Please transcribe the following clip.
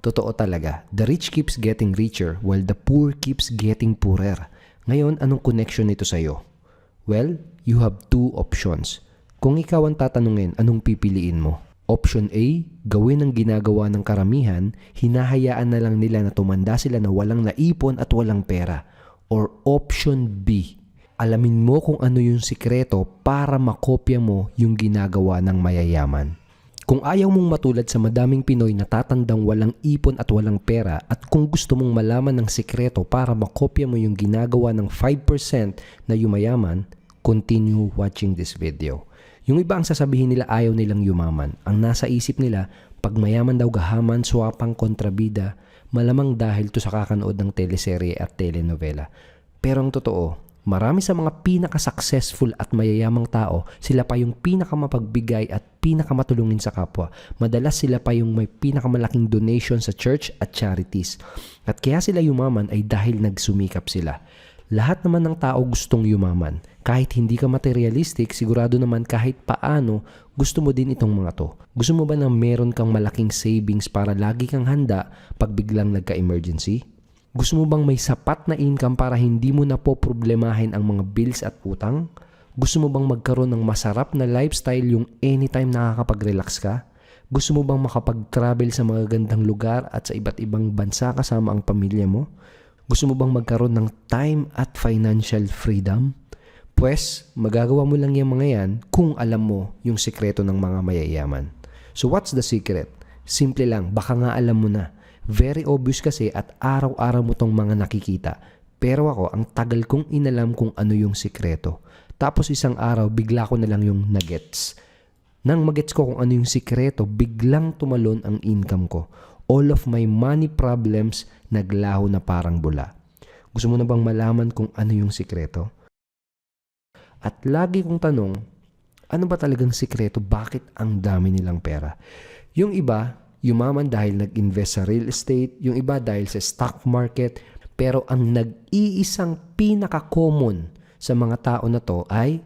Totoo talaga, the rich keeps getting richer while the poor keeps getting poorer. Ngayon, anong connection nito sa'yo? Well, you have two options. Kung ikaw ang tatanungin, anong pipiliin mo? Option A, gawin ang ginagawa ng karamihan, hinahayaan na lang nila na tumanda sila na walang naipon at walang pera. Or option B, alamin mo kung ano yung sikreto para makopya mo yung ginagawa ng mayayaman. Kung ayaw mong matulad sa madaming Pinoy na tatandang walang ipon at walang pera at kung gusto mong malaman ng sikreto para makopya mo yung ginagawa ng 5% na yumayaman, continue watching this video. Yung iba ang sasabihin nila ayaw nilang yumaman. Ang nasa isip nila, pag mayaman daw gahaman, swapang kontrabida, malamang dahil to sa kakanood ng teleserye at telenovela. Pero ang totoo, marami sa mga pinaka-successful at mayayamang tao, sila pa yung pinakamapagbigay at pinakamatulungin sa kapwa. Madalas sila pa yung may pinakamalaking donation sa church at charities. At kaya sila yumaman ay dahil nagsumikap sila. Lahat naman ng tao gustong yumaman. Kahit hindi ka materialistic, sigurado naman kahit paano, gusto mo din itong mga to. Gusto mo ba na meron kang malaking savings para lagi kang handa pag biglang nagka-emergency? Gusto mo bang may sapat na income para hindi mo na po problemahin ang mga bills at utang? Gusto mo bang magkaroon ng masarap na lifestyle yung anytime nakakapag-relax ka? Gusto mo bang makapag-travel sa mga gandang lugar at sa iba't ibang bansa kasama ang pamilya mo? Gusto mo bang magkaroon ng time at financial freedom? Pues, magagawa mo lang yung mga yan kung alam mo yung sikreto ng mga mayayaman. So what's the secret? Simple lang, baka nga alam mo na. Very obvious kasi at araw-araw mo tong mga nakikita. Pero ako, ang tagal kong inalam kung ano yung sikreto. Tapos isang araw, bigla ko na lang yung nagets. Nang magets ko kung ano yung sikreto, biglang tumalon ang income ko. All of my money problems naglaho na parang bula. Gusto mo na bang malaman kung ano yung sikreto? At lagi kong tanong, ano ba talagang sikreto? Bakit ang dami nilang pera? Yung iba, yumaman dahil nag-invest sa real estate, yung iba dahil sa stock market, pero ang nag-iisang pinaka-common sa mga tao na to ay